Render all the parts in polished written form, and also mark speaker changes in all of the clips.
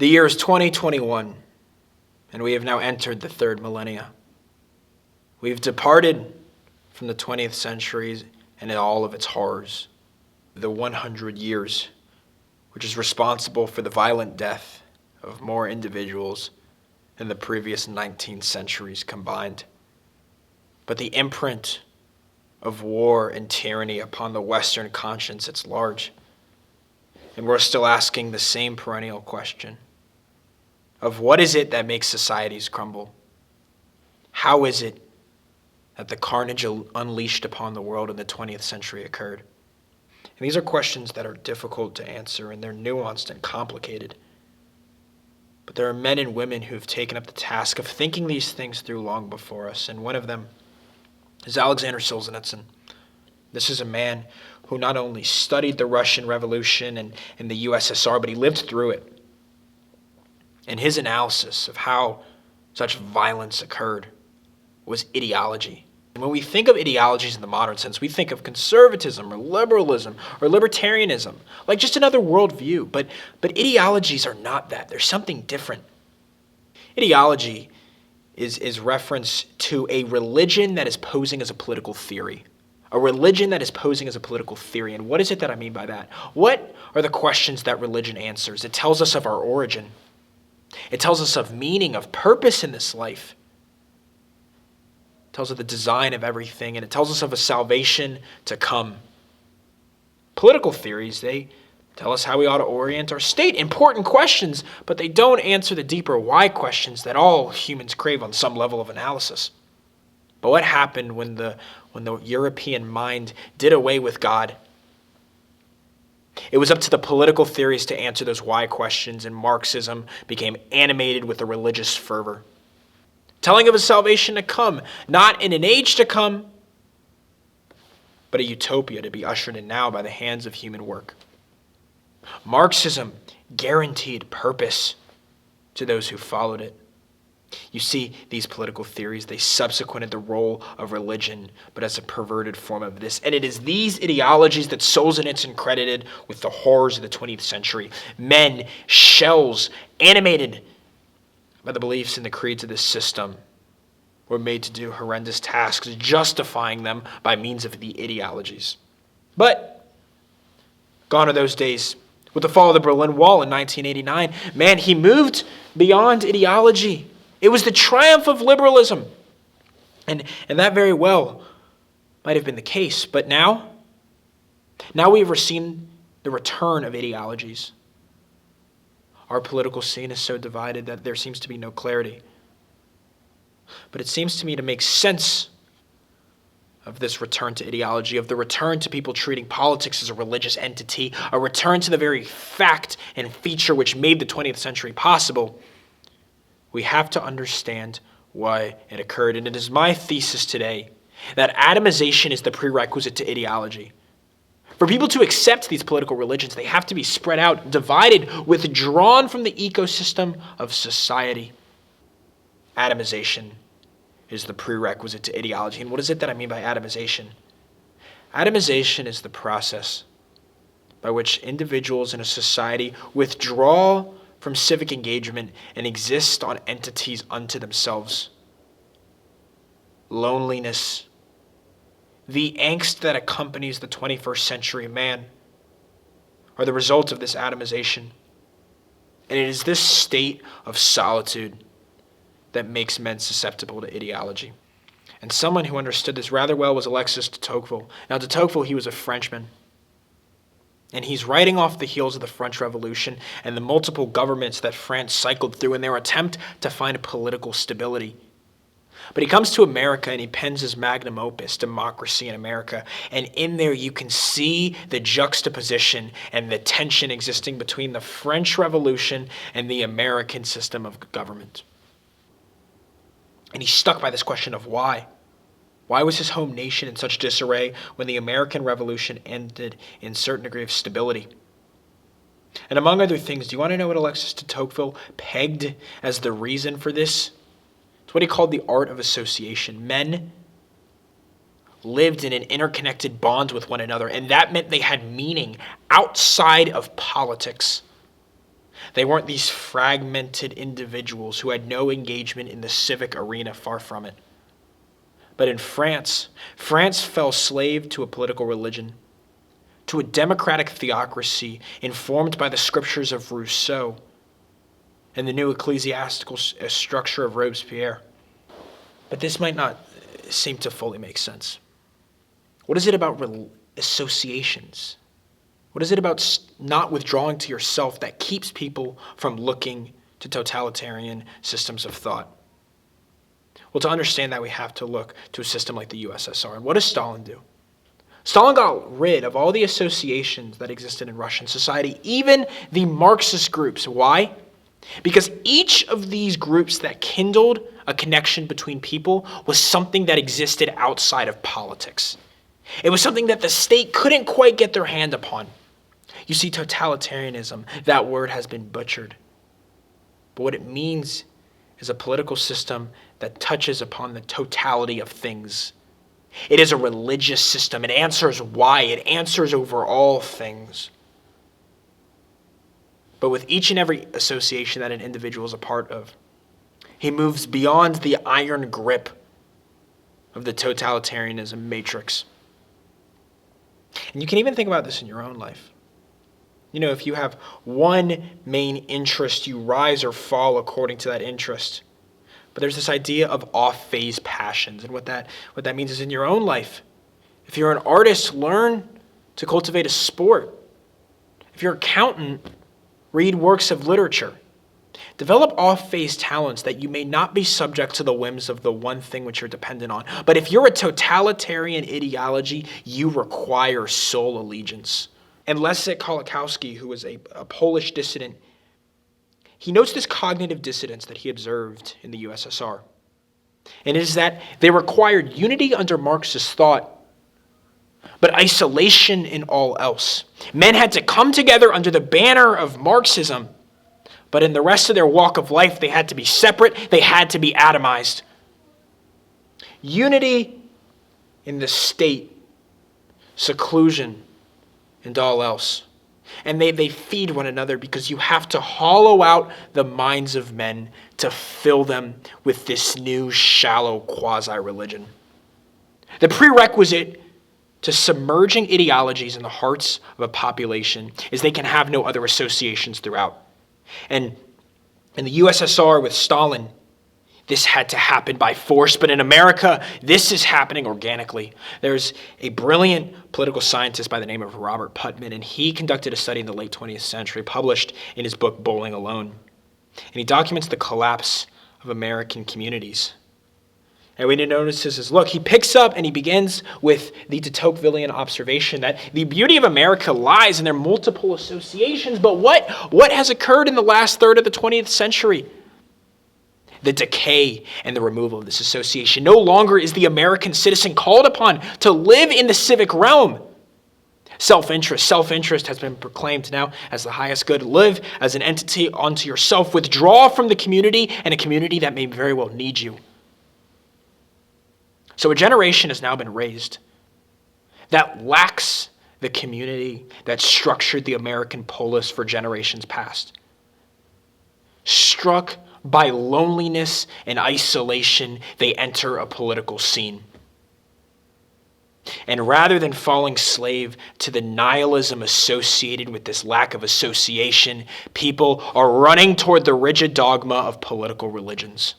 Speaker 1: The year is 2021, and we have now entered the third millennia. We've departed from the 20th century and all of its horrors, the 100 years, which is responsible for the violent death of more individuals than the previous 19 centuries combined. But the imprint of war and tyranny upon the Western conscience, it's large. And we're still asking the same perennial question of what is it that makes societies crumble? How is it that the carnage unleashed upon the world in the 20th century occurred? And these are questions that are difficult to answer, and they're nuanced and complicated. But there are men and women who have taken up the task of thinking these things through long before us, and one of them is Alexander Solzhenitsyn. This is a man who not only studied the Russian Revolution and the USSR, but he lived through it. And his analysis of how such violence occurred was ideology. And when we think of ideologies in the modern sense, we think of conservatism or liberalism or libertarianism, like just another worldview. But ideologies are not that. They're something different. Ideology is reference to a religion that is posing as a political theory. A religion that is posing as a political theory. And what is it that I mean by that? What are the questions that religion answers? It tells us of our origin. It tells us of meaning, of purpose in this life. It tells us the design of everything, and it tells us of a salvation to come. Political theories, they tell us how we ought to orient our state. Important questions, but they don't answer the deeper why questions that all humans crave on some level of analysis. But what happened when the European mind did away with God? It was up to the political theories to answer those why questions, and Marxism became animated with a religious fervor, telling of a salvation to come, not in an age to come, but a utopia to be ushered in now by the hands of human work. Marxism guaranteed purpose to those who followed it. You see, these political theories, they subsequented the role of religion, but as a perverted form of this. And it is these ideologies that Solzhenitsyn credited with the horrors of the 20th century. Men, shells, animated by the beliefs and the creeds of this system, were made to do horrendous tasks, justifying them by means of the ideologies. But gone are those days. With the fall of the Berlin Wall in 1989, man, he moved beyond ideology. It was the triumph of liberalism. And that very well might have been the case. But now we have seen the return of ideologies. Our political scene is so divided that there seems to be no clarity. But it seems to me to make sense of this return to ideology, of the return to people treating politics as a religious entity, a return to the very fact and feature which made the 20th century possible. We have to understand why it occurred. And it is my thesis today that atomization is the prerequisite to ideology. For people to accept these political religions, they have to be spread out, divided, withdrawn from the ecosystem of society. Atomization is the prerequisite to ideology. And what is it that I mean by atomization? Atomization is the process by which individuals in a society withdraw from civic engagement and exist on entities unto themselves. Loneliness, the angst that accompanies the 21st century man, are the result of this atomization. And it is this state of solitude that makes men susceptible to ideology. And someone who understood this rather well was Alexis de Tocqueville. Now, de Tocqueville, he was a Frenchman. And he's writing off the heels of the French Revolution and the multiple governments that France cycled through in their attempt to find political stability. But he comes to America and he pens his magnum opus, Democracy in America. And in there you can see the juxtaposition and the tension existing between the French Revolution and the American system of government. And he's stuck by this question of why. Why was his home nation in such disarray when the American Revolution ended in a certain degree of stability? And among other things, do you want to know what Alexis de Tocqueville pegged as the reason for this? It's what he called the art of association. Men lived in an interconnected bond with one another, and that meant they had meaning outside of politics. They weren't these fragmented individuals who had no engagement in the civic arena, far from it. But in France, France fell slave to a political religion, to a democratic theocracy informed by the scriptures of Rousseau and the new ecclesiastical structure of Robespierre. But this might not seem to fully make sense. What is it about associations? What is it about not withdrawing to yourself that keeps people from looking to totalitarian systems of thought? Well, to understand that, we have to look to a system like the USSR. And what does Stalin do? Stalin got rid of all the associations that existed in Russian society, even the Marxist groups. Why? Because each of these groups that kindled a connection between people was something that existed outside of politics. It was something that the state couldn't quite get their hand upon. You see, totalitarianism, that word has been butchered. But what it means is a political system that touches upon the totality of things. It is a religious system. It answers why. It answers over all things. But with each and every association that an individual is a part of, he moves beyond the iron grip of the totalitarianism matrix. And you can even think about this in your own life. You know, if you have one main interest, you rise or fall according to that interest. But there's this idea of off-phase passions. And what that means is in your own life. If you're an artist, learn to cultivate a sport. If you're an accountant, read works of literature. Develop off-phase talents that you may not be subject to the whims of the one thing which you're dependent on. But if you're a totalitarian ideology, you require sole allegiance. And Leszek Kolakowski, who was a Polish dissident, he notes this cognitive dissonance that he observed in the USSR. And it is that they required unity under Marxist thought, but isolation in all else. Men had to come together under the banner of Marxism, but in the rest of their walk of life, they had to be separate, they had to be atomized. Unity in the state, seclusion, and all else. And they feed one another because you have to hollow out the minds of men to fill them with this new shallow quasi-religion. The prerequisite to submerging ideologies in the hearts of a population is they can have no other associations throughout. And in the USSR with Stalin, this had to happen by force, but in America, this is happening organically. There's a brilliant political scientist by the name of Robert Putnam, and he conducted a study in the late 20th century, published in his book, Bowling Alone. And he documents the collapse of American communities. And what he notices is, look, he picks up and he begins with the Tocquevillian observation that the beauty of America lies in their multiple associations, but what has occurred in the last third of the 20th century? The decay and the removal of this association. No longer is the American citizen called upon to live in the civic realm. Self-interest has been proclaimed now as the highest good. Live as an entity unto yourself. Withdraw from the community and a community that may very well need you. So a generation has now been raised that lacks the community that structured the American polis for generations past. Struck by loneliness and isolation, they enter a political scene. And rather than falling slave to the nihilism associated with this lack of association, people are running toward the rigid dogma of political religions.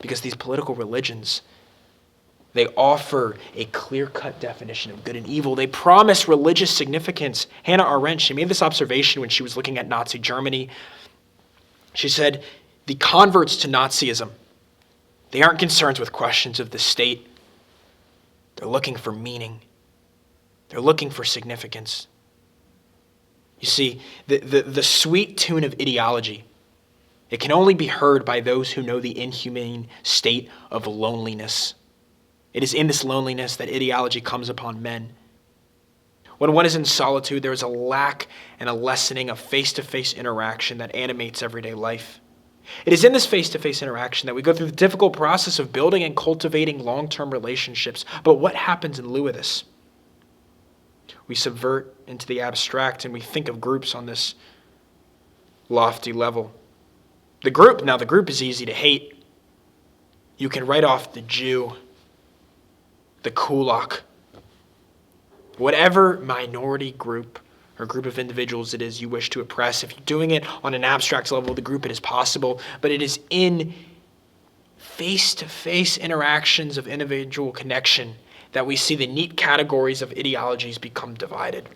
Speaker 1: Because these political religions, they offer a clear-cut definition of good and evil. They promise religious significance. Hannah Arendt, she made this observation when she was looking at Nazi Germany. She said, the converts to Nazism, they aren't concerned with questions of the state. They're looking for meaning. They're looking for significance. You see, the sweet tune of ideology, it can only be heard by those who know the inhumane state of loneliness. It is in this loneliness that ideology comes upon men. When one is in solitude, there is a lack and a lessening of face-to-face interaction that animates everyday life. It is in this face-to-face interaction that we go through the difficult process of building and cultivating long-term relationships. But what happens in lieu of this? We subvert into the abstract and we think of groups on this lofty level. The group is easy to hate. You can write off the Jew, the kulak, whatever minority group or group of individuals it is you wish to oppress. If you're doing it on an abstract level of the group, it is possible, but it is in face-to-face interactions of individual connection that we see the neat categories of ideologies become divided.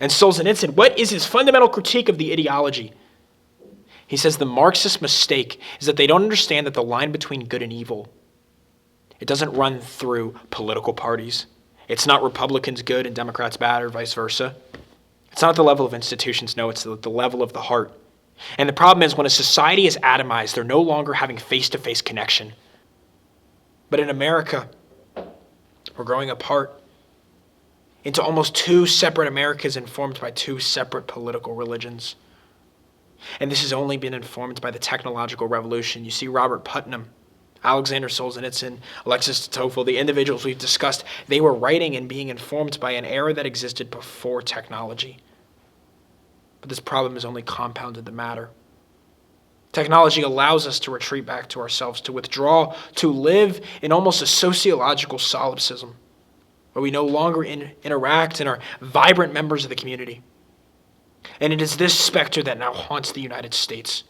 Speaker 1: And Solzhenitsyn, what is his fundamental critique of the ideology? He says the Marxist mistake is that they don't understand that the line between good and evil, it doesn't run through political parties. It's not Republicans good and Democrats bad or vice versa. It's not at the level of institutions, no, it's at the level of the heart. And the problem is when a society is atomized, they're no longer having face-to-face connection. But in America, we're growing apart into almost two separate Americas informed by two separate political religions. And this has only been informed by the technological revolution. You see Robert Putnam, Alexander Solzhenitsyn, Alexis de Tocqueville, the individuals we've discussed, they were writing and being informed by an era that existed before technology. But this problem has only compounded the matter. Technology allows us to retreat back to ourselves, to withdraw, to live in almost a sociological solipsism, where we no longer interact and are vibrant members of the community. And it is this specter that now haunts the United States.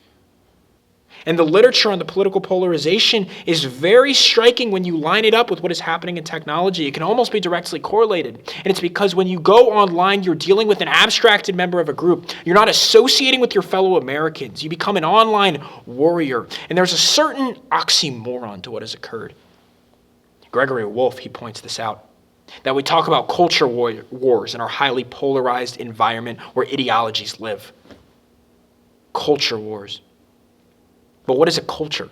Speaker 1: And the literature on the political polarization is very striking when you line it up with what is happening in technology. It can almost be directly correlated. And it's because when you go online, you're dealing with an abstracted member of a group. You're not associating with your fellow Americans. You become an online warrior. And there's a certain oxymoron to what has occurred. Gregory Wolfe, he points this out, that we talk about culture wars in our highly polarized environment where ideologies live. Culture wars. But what is a culture?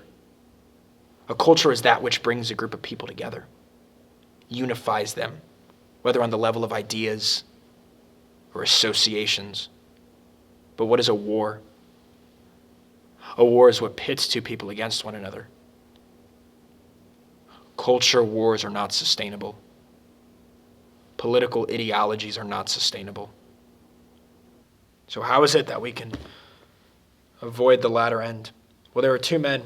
Speaker 1: A culture is that which brings a group of people together, unifies them, whether on the level of ideas or associations. But what is a war? A war is what pits two people against one another. Culture wars are not sustainable. Political ideologies are not sustainable. So how is it that we can avoid the latter end? Well, there are two men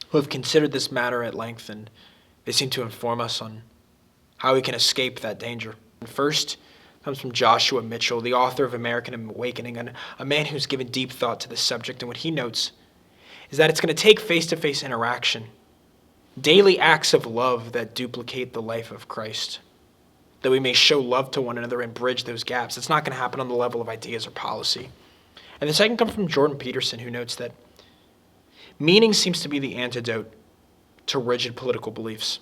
Speaker 1: who have considered this matter at length, and they seem to inform us on how we can escape that danger. And first comes from Joshua Mitchell, the author of American Awakening, and a man who's given deep thought to this subject. And what he notes is that it's going to take face-to-face interaction, daily acts of love that duplicate the life of Christ, that we may show love to one another and bridge those gaps. It's not going to happen on the level of ideas or policy. And the second comes from Jordan Peterson, who notes that meaning seems to be the antidote to rigid political beliefs.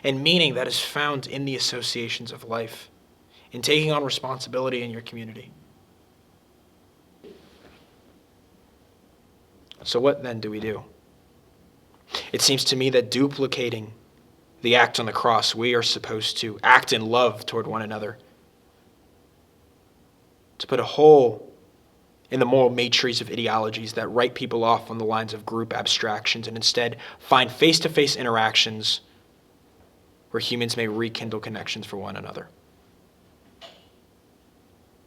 Speaker 1: And meaning that is found in the associations of life, in taking on responsibility in your community. So what then do we do? It seems to me that duplicating the act on the cross, we are supposed to act in love toward one another, to put a hole in the moral matrices of ideologies that write people off on the lines of group abstractions and instead find face-to-face interactions where humans may rekindle connections for one another.